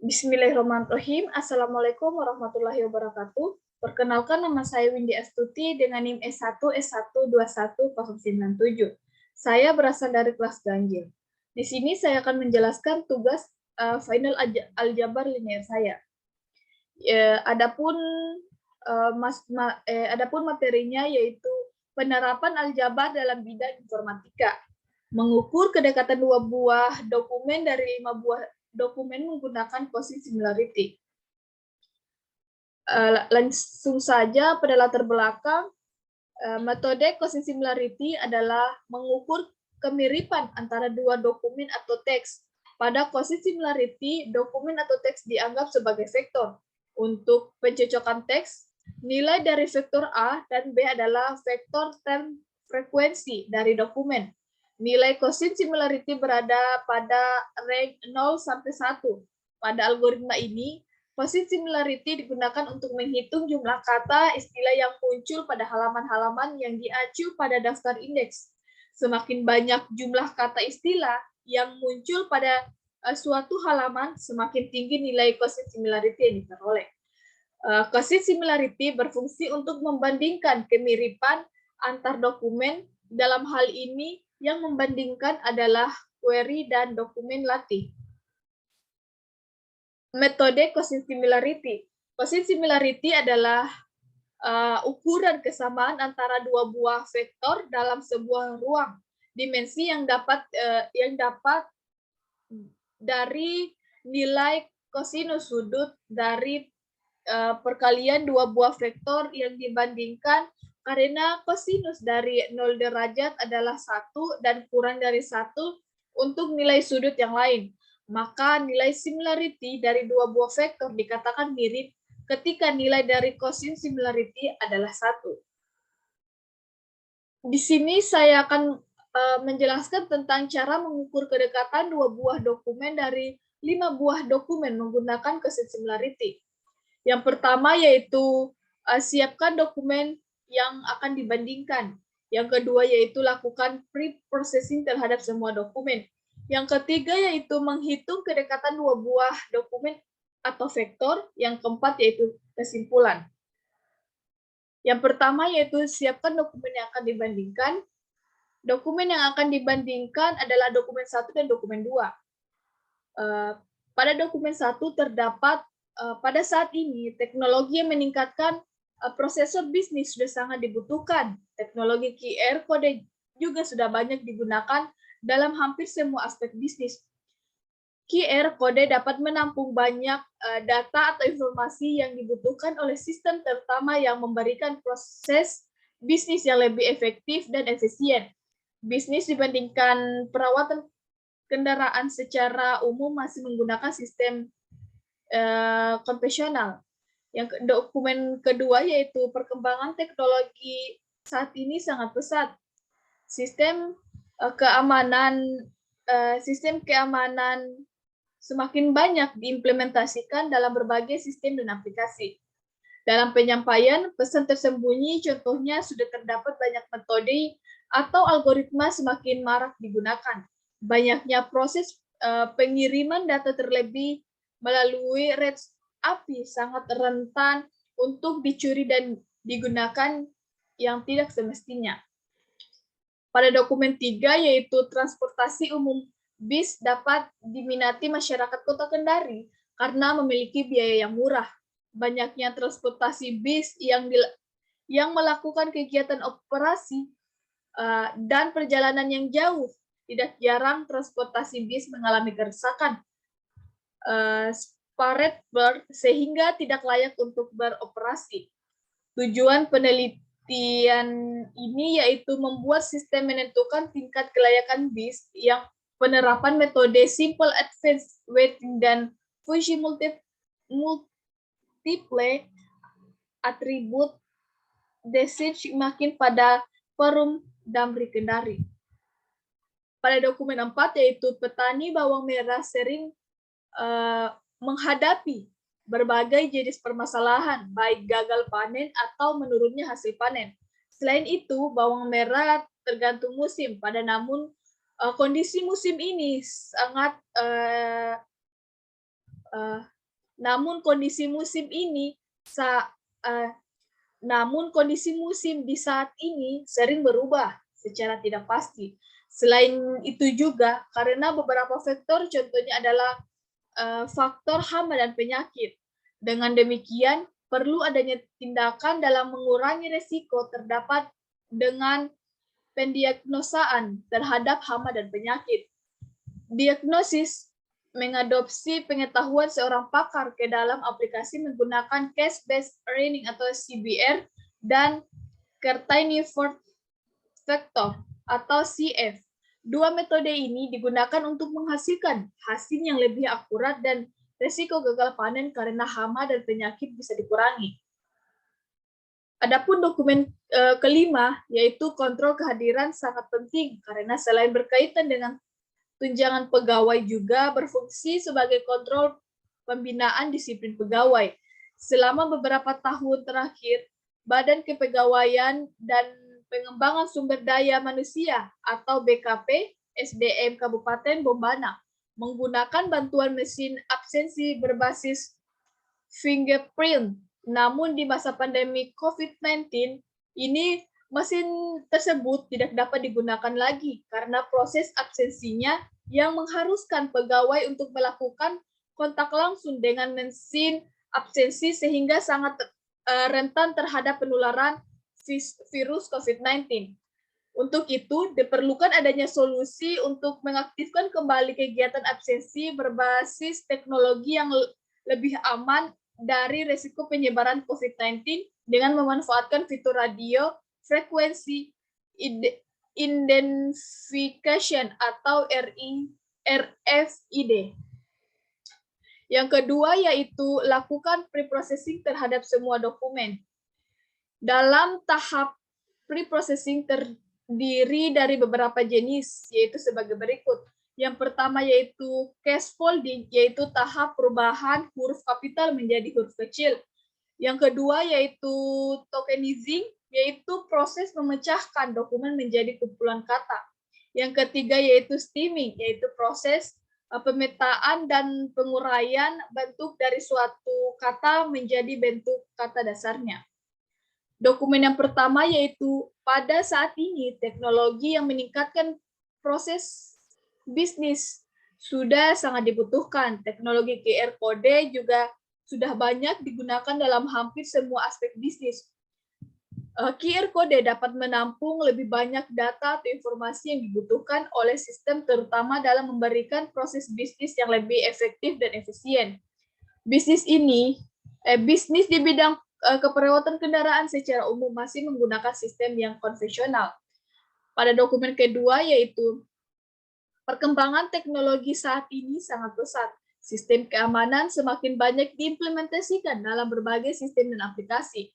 Bismillahirrahmanirrahim. Assalamualaikum warahmatullahi wabarakatuh. Perkenalkan, nama saya Windy Astuti dengan NIM S1S1210097. Saya berasal dari kelas ganjil. Di sini saya akan menjelaskan tugas final aljabar linear saya. Adapun materinya yaitu penerapan aljabar dalam bidang informatika, mengukur kedekatan dua buah dokumen dari 5 buah dokumen menggunakan quotient similarity. Langsung saja pada latar belakang, metode quotient similarity adalah mengukur kemiripan antara dua dokumen atau teks. Pada quotient similarity, dokumen atau teks dianggap sebagai vektor. Untuk pencocokan teks, nilai dari vektor A dan B adalah vektor term frekuensi dari dokumen. Nilai quotient similarity berada pada range 0 sampai 1. Pada algoritma ini, quotient similarity digunakan untuk menghitung jumlah kata istilah yang muncul pada halaman-halaman yang diacu pada daftar indeks. Semakin banyak jumlah kata istilah yang muncul pada suatu halaman, semakin tinggi nilai quotient similarity yang diperoleh. Quotient similarity berfungsi untuk membandingkan kemiripan antar dokumen. Dalam hal ini, yang membandingkan adalah query dan dokumen latih. Metode quotient similarity. Quotient similarity adalah ukuran kesamaan antara dua buah vektor dalam sebuah ruang. Dimensi yang dapat dari nilai kosinus sudut dari perkalian dua buah vektor yang dibandingkan, karena kosinus dari 0 derajat adalah 1 dan kurang dari 1 untuk nilai sudut yang lain. Maka nilai similarity dari dua buah vektor dikatakan mirip ketika nilai dari quotient similarity adalah 1. Di sini saya akan menjelaskan tentang cara mengukur kedekatan dua buah dokumen dari 5 buah dokumen menggunakan quotient similarity. Yang pertama yaitu siapkan dokumen yang akan dibandingkan. Yang kedua yaitu lakukan pre-processing terhadap semua dokumen. Yang ketiga yaitu menghitung kedekatan dua buah dokumen atau vektor. Yang keempat yaitu kesimpulan. Yang pertama yaitu siapkan dokumen yang akan dibandingkan. Dokumen yang akan dibandingkan adalah dokumen 1 dan dokumen 2. Pada dokumen 1 terdapat pada saat ini teknologi yang meningkatkan prosesor bisnis sudah sangat dibutuhkan. Teknologi QR kode juga sudah banyak digunakan dalam hampir semua aspek bisnis. QR kode dapat menampung banyak data atau informasi yang dibutuhkan oleh sistem, terutama yang memberikan proses bisnis yang lebih efektif dan efisien. Bisnis dibandingkan perawatan kendaraan secara umum masih menggunakan sistem konvensional. Yang dokumen kedua yaitu perkembangan teknologi saat ini sangat pesat. Sistem keamanan semakin banyak diimplementasikan dalam berbagai sistem dan aplikasi. Dalam penyampaian pesan tersembunyi, contohnya sudah terdapat banyak metode atau algoritma semakin marak digunakan. Banyaknya proses pengiriman data terlebih melalui REST API sangat rentan untuk dicuri dan digunakan yang tidak semestinya. Pada dokumen 3 yaitu transportasi umum, bis dapat diminati masyarakat Kota Kendari karena memiliki biaya yang murah. Banyaknya transportasi bis yang melakukan kegiatan operasi dan perjalanan yang jauh. Tidak jarang transportasi bis mengalami kerusakan Sparrowbird sehingga tidak layak untuk beroperasi. Tujuan penelitian ini yaitu membuat sistem menentukan tingkat kelayakan bis yang penerapan metode simple advanced weighting dan fungsi multiple atribut decision makin pada Perum Damri Kendari. Pada dokumen 4 yaitu petani bawang merah sering menghadapi berbagai jenis permasalahan, baik gagal panen atau menurunnya hasil panen. Selain itu, bawang merah tergantung musim, namun kondisi musim ini sangat Namun kondisi musim di saat ini sering berubah secara tidak pasti. Selain itu juga karena beberapa faktor, contohnya adalah faktor hama dan penyakit. Dengan demikian, perlu adanya tindakan dalam mengurangi resiko terdapat dengan pendiagnosaan terhadap hama dan penyakit. Diagnosis mengadopsi pengetahuan seorang pakar ke dalam aplikasi menggunakan case-based learning atau CBR dan Certified Factor atau CF. Dua metode ini digunakan untuk menghasilkan hasil yang lebih akurat dan resiko gagal panen karena hama dan penyakit bisa dikurangi. Adapun dokumen kelima, yaitu kontrol kehadiran, sangat penting karena selain berkaitan dengan tunjangan pegawai juga berfungsi sebagai kontrol pembinaan disiplin pegawai. Selama beberapa tahun terakhir, Badan Kepegawaian dan Pengembangan Sumber Daya Manusia atau BKP SDM Kabupaten Bombana menggunakan bantuan mesin absensi berbasis fingerprint. Namun di masa pandemi COVID-19 ini mesin tersebut tidak dapat digunakan lagi karena proses absensinya yang mengharuskan pegawai untuk melakukan kontak langsung dengan mesin absensi sehingga sangat rentan terhadap penularan virus COVID-19. Untuk itu, diperlukan adanya solusi untuk mengaktifkan kembali kegiatan absensi berbasis teknologi yang lebih aman dari risiko penyebaran COVID-19 dengan memanfaatkan fitur radio frekuensi identification atau RFID. Yang kedua yaitu lakukan pre-processing terhadap semua dokumen. Dalam tahap pre-processing terdiri dari beberapa jenis, yaitu sebagai berikut. Yang pertama yaitu case folding, yaitu tahap perubahan huruf kapital menjadi huruf kecil. Yang kedua yaitu tokenizing, yaitu proses memecahkan dokumen menjadi kumpulan kata. Yang ketiga yaitu stemming, yaitu proses pemetaan dan penguraian bentuk dari suatu kata menjadi bentuk kata dasarnya. Dokumen yang pertama yaitu pada saat ini teknologi yang meningkatkan proses bisnis sudah sangat dibutuhkan. Teknologi QR Code juga sudah banyak digunakan dalam hampir semua aspek bisnis. QR Code dapat menampung lebih banyak data atau informasi yang dibutuhkan oleh sistem, terutama dalam memberikan proses bisnis yang lebih efektif dan efisien. Bisnis di bidang keperawatan kendaraan secara umum masih menggunakan sistem yang konvensional. Pada dokumen kedua yaitu perkembangan teknologi saat ini sangat pesat. Sistem keamanan semakin banyak diimplementasikan dalam berbagai sistem dan aplikasi.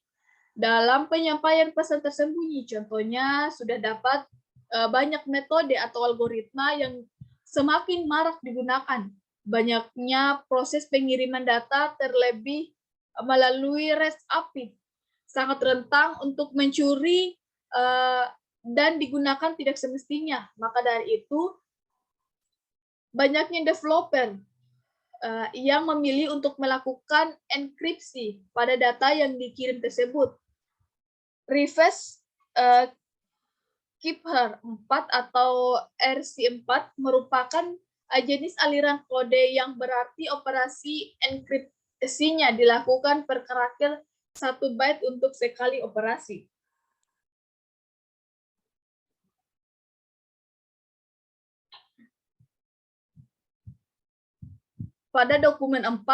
Dalam penyampaian pesan tersembunyi, contohnya sudah dapat banyak metode atau algoritma yang semakin marak digunakan. Banyaknya proses pengiriman data terlebih melalui REST API sangat rentan untuk mencuri dan digunakan tidak semestinya. Maka dari itu, banyaknya developer yang memilih untuk melakukan enkripsi pada data yang dikirim tersebut. Reverse Keeper 4 atau RC4 merupakan jenis aliran kode yang berarti operasi enkripsinya dilakukan per karakter 1 byte untuk sekali operasi. Pada dokumen 4,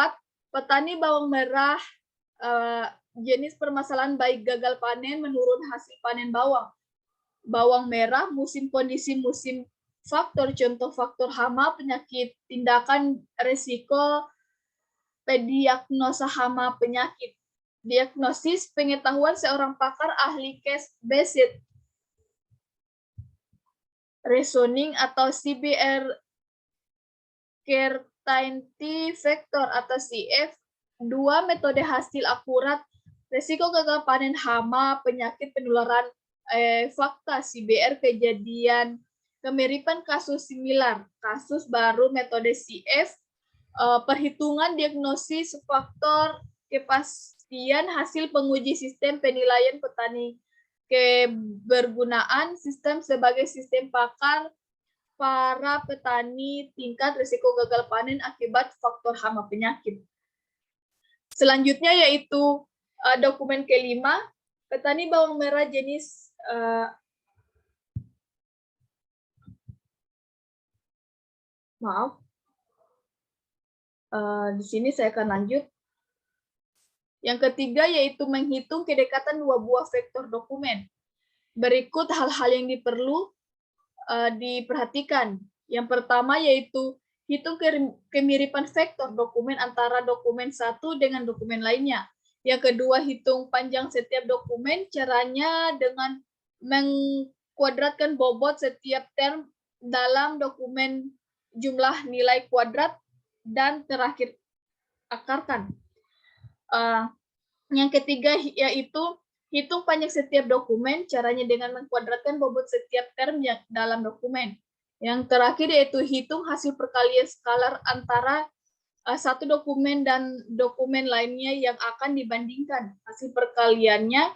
petani bawang merah jenis permasalahan baik gagal panen menurun hasil panen bawang. Bawang merah kondisi musim faktor, contoh faktor hama, penyakit, tindakan resiko, diagnosa hama penyakit. Diagnosis pengetahuan seorang pakar ahli case-based reasoning atau CBR Certified Factor atau CF. Dua metode hasil akurat resiko gagal panen hama, penyakit penularan, fakta CBR kejadian, kemiripan kasus similar, kasus baru metode CF, perhitungan diagnosis faktor kepastian hasil penguji sistem penilaian petani kebergunaan sistem sebagai sistem pakar para petani tingkat risiko gagal panen akibat faktor hama penyakit. Selanjutnya yaitu dokumen kelima, petani bawang merah jenis di sini saya akan lanjut. Yang ketiga yaitu menghitung kedekatan dua buah vektor dokumen. Berikut hal-hal yang perlu diperhatikan. Yang pertama yaitu hitung kemiripan vektor dokumen antara dokumen satu dengan dokumen lainnya. Yang kedua, hitung panjang setiap dokumen. Caranya dengan mengkuadratkan bobot setiap term dalam dokumen jumlah nilai kuadrat, dan terakhir akarkan. Yang ketiga yaitu hitung panjang setiap dokumen. Caranya dengan mengkuadratkan bobot setiap term yang dalam dokumen. Yang terakhir yaitu hitung hasil perkalian skalar antara satu dokumen dan dokumen lainnya yang akan dibandingkan. Hasil perkaliannya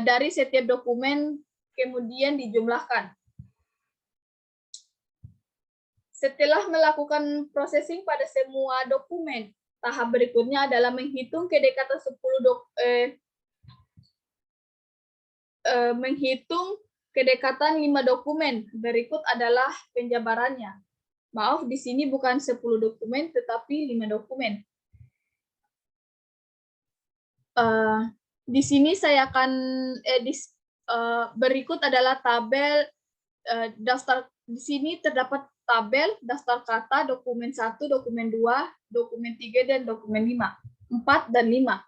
dari setiap dokumen kemudian dijumlahkan. Setelah melakukan processing pada semua dokumen, tahap berikutnya adalah menghitung kedekatan 5 dokumen. Berikut adalah penjabarannya. Maaf, di sini bukan 10 dokumen, tetapi 5 dokumen. Di sini saya akan berikut adalah tabel daftar. Di sini terdapat tabel daftar kata dokumen 1, dokumen 2, dokumen 3, dan dokumen 5. 4 dan 5.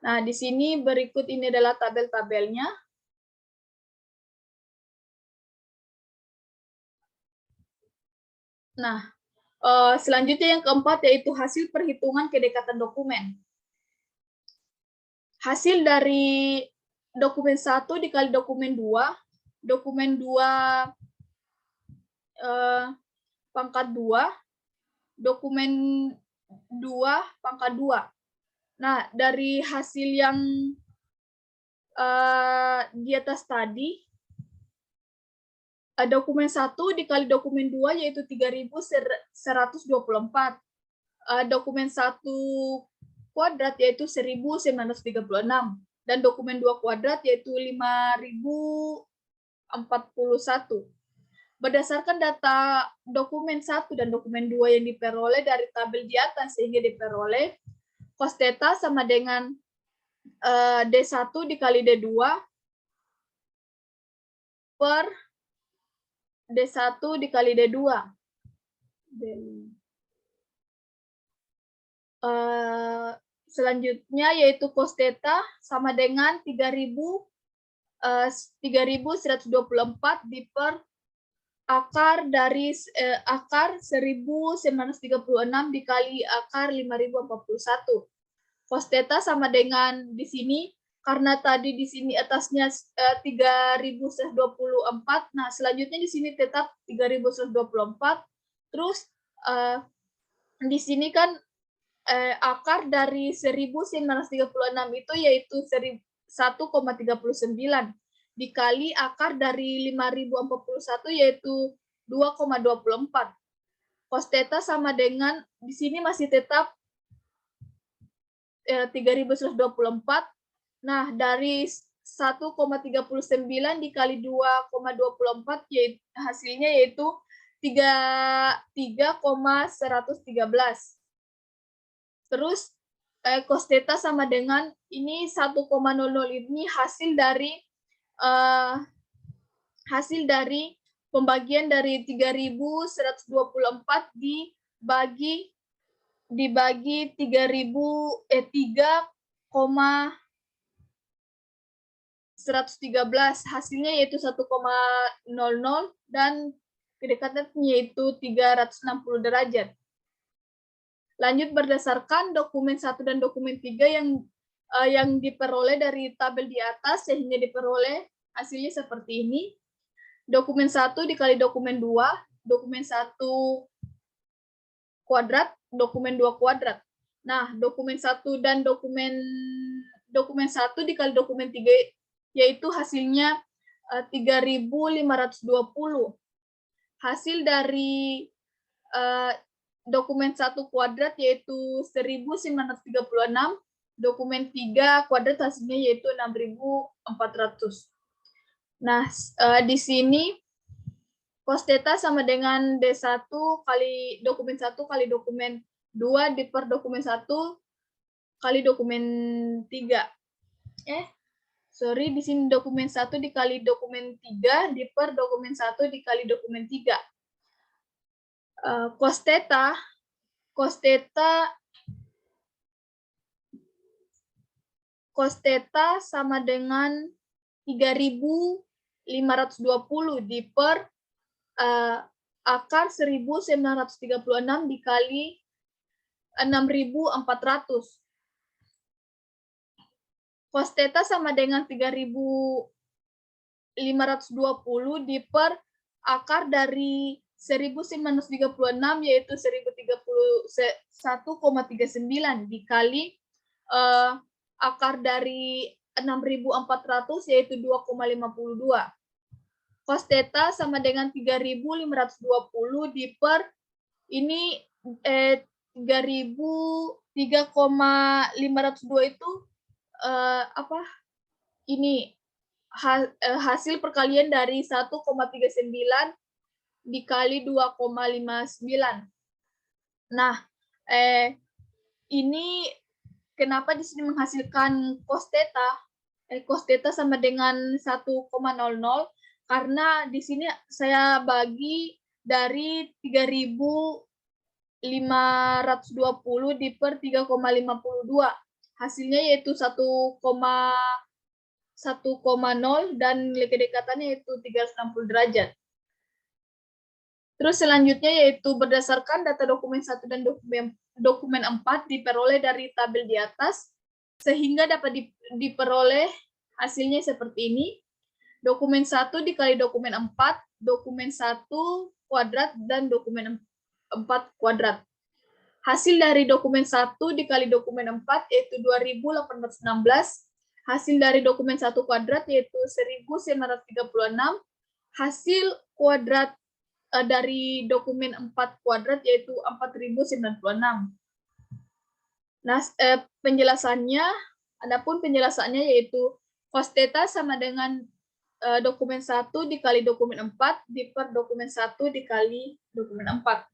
Nah, di sini berikut ini adalah tabel-tabelnya. Nah, selanjutnya yang keempat yaitu hasil perhitungan kedekatan dokumen. Hasil dari dokumen 1 dikali dokumen 2, dokumen 2 pangkat 2, dokumen 2 pangkat 2. Nah, dari hasil yang di atas tadi, dokumen 1 dikali dokumen 2 yaitu 3.124. Dokumen 1 kuadrat yaitu 1.936. Dan dokumen 2 kuadrat yaitu 5.041. Berdasarkan data dokumen 1 dan dokumen 2 yang diperoleh dari tabel di atas sehingga diperoleh cos theta sama dengan D1 dikali D2 per D1 dikali D2. Selanjutnya yaitu cos theta sama dengan 3.124 diper akar dari akar 1.936 dikali akar 5.041. Cos theta sama dengan di sini, karena tadi di sini atasnya 3.124, nah selanjutnya di sini tetap 3.124. Terus di sini kan akar dari 1.936 itu yaitu 1,39 dikali akar dari 5.041 yaitu 2,24. Cos theta sama dengan di sini masih tetap 3.124. Nah, dari 1,39 dikali 2,24 yaitu hasilnya yaitu 3,113. Terus cos theta sama dengan ini 1,00 ini hasil dari pembagian dari 3.124 dibagi 3,113 hasilnya yaitu 1,00 dan kedekatannya yaitu 360 derajat. Lanjut berdasarkan dokumen 1 dan dokumen 3 yang diperoleh dari tabel di atas sehingga diperoleh hasilnya seperti ini. Dokumen 1 dikali dokumen 2, dokumen 1 kuadrat, dokumen 2 kuadrat. Nah, dokumen 1 dan dokumen 1 dikali dokumen 3 yaitu hasilnya 3.520. Hasil dari dokumen 1 kuadrat yaitu 1.936, dokumen 3 kuadrat hasilnya yaitu 6.400. Nah, di sini cos theta sama dengan D1 kali dokumen 1 kali dokumen 2 diper dokumen 1 kali dokumen 3. Sorry, di sini dokumen 1 dikali dokumen 3 diper dokumen 1 dikali dokumen 3. Cos theta sama dengan 3.520 diper akar 1.936 dikali 6.400. Cos theta sama dengan 3.520 diper akar dari 1.936 yaitu 1.031,39 dikali akar dari 6.400 yaitu 2,52. Cos theta sama dengan 3.520 diper ini 3,502 itu ini hasil perkalian dari 1,39 dikali 2,59. Nah, ini kenapa di sini menghasilkan cos theta? Cos theta sama dengan 1,00 karena di sini saya bagi dari 3.520 diper 3,52. Hasilnya yaitu 1,0 dan nilai kedekatannya yaitu 360 derajat. Terus selanjutnya yaitu berdasarkan data dokumen 1 dan dokumen 4 diperoleh dari tabel di atas, sehingga dapat diperoleh hasilnya seperti ini. Dokumen 1 dikali dokumen 4, dokumen 1 kuadrat, dan dokumen 4 kuadrat. Hasil dari dokumen 1 dikali dokumen 4 yaitu 2.816. Hasil dari dokumen 1 kuadrat yaitu 1.936. Hasil kuadrat dari dokumen 4 kuadrat yaitu 4.096. Nah, penjelasannya, adapun penjelasannya yaitu cos theta sama dengan dokumen 1 dikali dokumen 4 diper dokumen 1 dikali dokumen 4.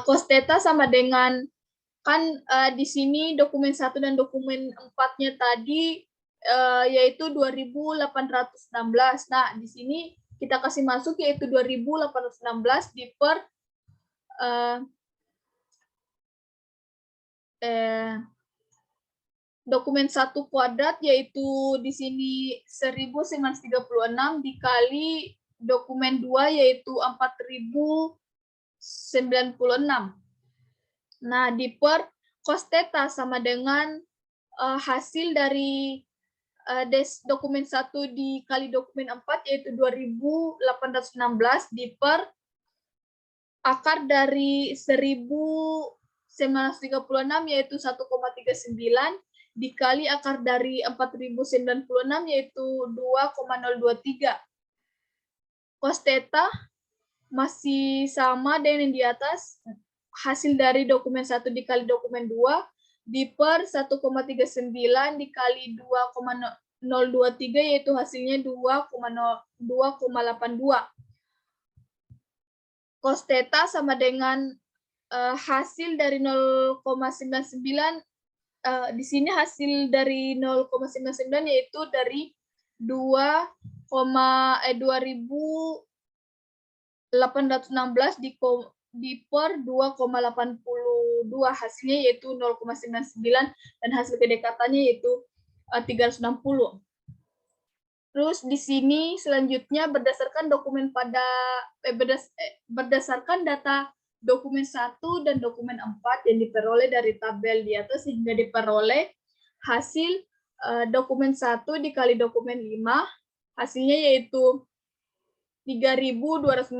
Cos theta sama dengan, kan di sini dokumen 1 dan dokumen 4-nya tadi yaitu 2.816. Nah, di sini kita kasih masuk yaitu 2.816 diper dokumen 1 kuadrat yaitu di sini 1.936 dikali dokumen 2 yaitu 4.096. Nah, diper cos theta sama dengan hasil dari dokumen 1 dikali dokumen 4 yaitu 2.816 diper akar dari 1.936 yaitu 1,39 dikali akar dari 4.096 yaitu 2,023. Cos theta masih sama dengan yang di atas, hasil dari dokumen 1 dikali dokumen 2 diper 1,39 dikali 2,023 yaitu hasilnya 2,82. Cos theta sama dengan hasil dari 0,99 di sini hasil dari 0,99 yaitu dari 2.816 diper 2,82 hasilnya yaitu 0,99 dan hasil kedekatannya yaitu 360. Terus di sini selanjutnya berdasarkan berdasarkan data dokumen 1 dan dokumen 4 yang diperoleh dari tabel di atas sehingga diperoleh hasil dokumen 1 dikali dokumen 5 hasilnya yaitu 3.256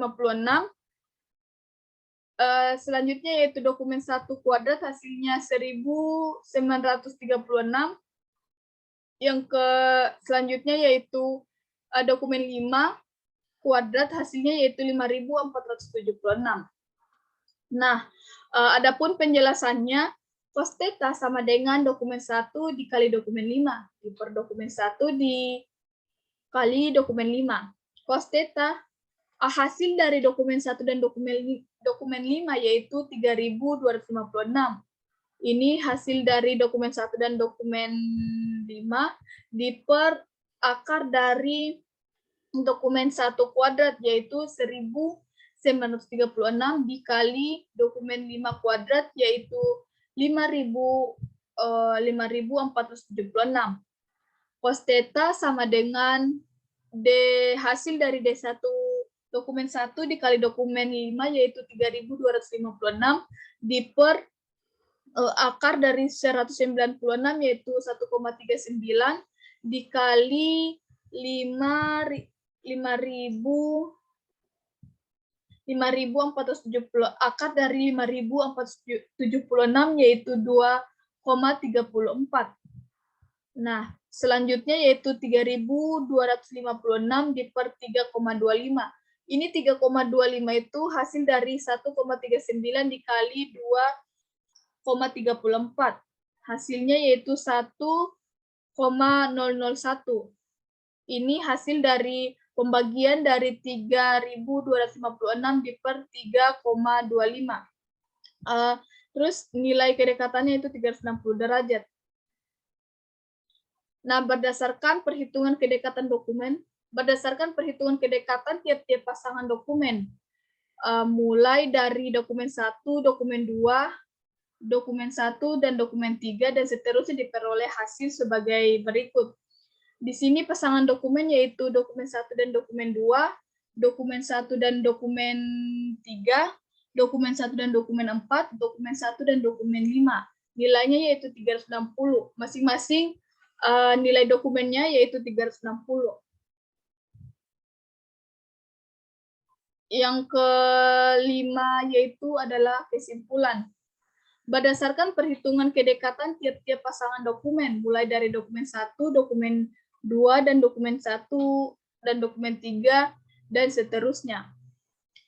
Selanjutnya yaitu dokumen 1 kuadrat hasilnya 1936. Selanjutnya yaitu dokumen 5 kuadrat hasilnya yaitu 5.476. Nah, adapun penjelasannya, cos theta sama dengan dokumen 1 dikali dokumen 5 per dokumen 1 dikali dokumen 5. Cos theta hasil dari dokumen 1 dan dokumen 5 yaitu 3.256. Ini hasil dari dokumen 1 dan dokumen 5 diper akar dari dokumen 1 kuadrat yaitu 1936 dikali dokumen 5 kuadrat yaitu 5.476. Cos theta sama dengan hasil dari D1 dokumen 1 dikali dokumen 5 yaitu 3.256 diper akar dari 196 yaitu 1,39 dikali 5.470 akar dari 5.476 yaitu 2,34. Nah, selanjutnya yaitu 3.256 diper 3,25. Ini 3,25 itu hasil dari 1,39 dikali 2,34. Hasilnya yaitu 1,001. Ini hasil dari pembagian dari 3.256 diper 3,25. Terus nilai kedekatannya itu 360 derajat. Nah, berdasarkan perhitungan kedekatan tiap-tiap pasangan dokumen, mulai dari dokumen 1, dokumen 2, dokumen 1, dan dokumen 3, dan seterusnya diperoleh hasil sebagai berikut. Di sini pasangan dokumen yaitu dokumen 1 dan dokumen 2, dokumen 1 dan dokumen 3, dokumen 1 dan dokumen 4, dokumen 1 dan dokumen 5. Nilainya yaitu 360. Masing-masing nilai dokumennya yaitu 360. Yang kelima yaitu adalah kesimpulan. Berdasarkan perhitungan kedekatan tiap-tiap pasangan dokumen, mulai dari dokumen 1, dokumen 2, dan dokumen 1, dan dokumen 3, dan seterusnya.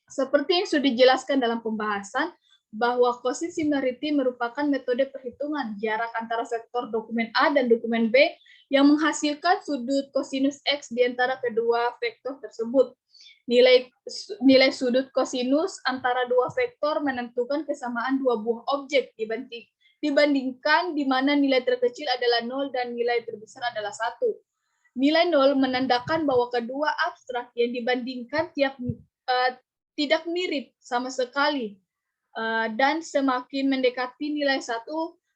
Seperti yang sudah dijelaskan dalam pembahasan, bahwa cosin similarity merupakan metode perhitungan jarak antara vektor dokumen A dan dokumen B yang menghasilkan sudut kosinus X di antara kedua vektor tersebut. Nilai sudut kosinus antara dua vektor menentukan kesamaan dua buah objek dibandingkan di mana nilai terkecil adalah 0 dan nilai terbesar adalah 1. Nilai 0 menandakan bahwa kedua abstrak yang dibandingkan tidak mirip sama sekali. Dan semakin mendekati nilai 1,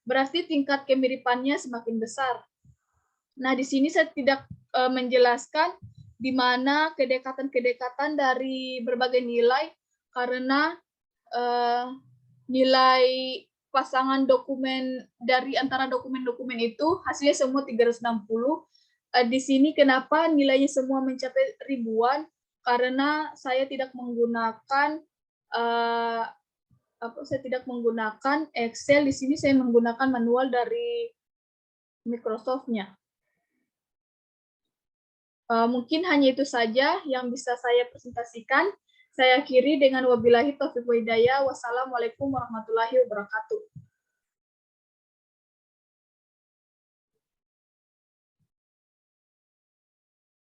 berarti tingkat kemiripannya semakin besar. Nah, di sini saya tidak menjelaskan di mana kedekatan-kedekatan dari berbagai nilai, karena nilai pasangan dokumen dari antara dokumen-dokumen itu hasilnya semua 360. Di sini kenapa nilainya semua mencapai ribuan? Karena saya tidak menggunakan Excel. Di sini saya menggunakan manual dari Microsoft-nya. Mungkin hanya itu saja yang bisa saya presentasikan. Saya akhiri dengan wabillahi taufiq wa hidayah. Wassalamualaikum warahmatullahi wabarakatuh.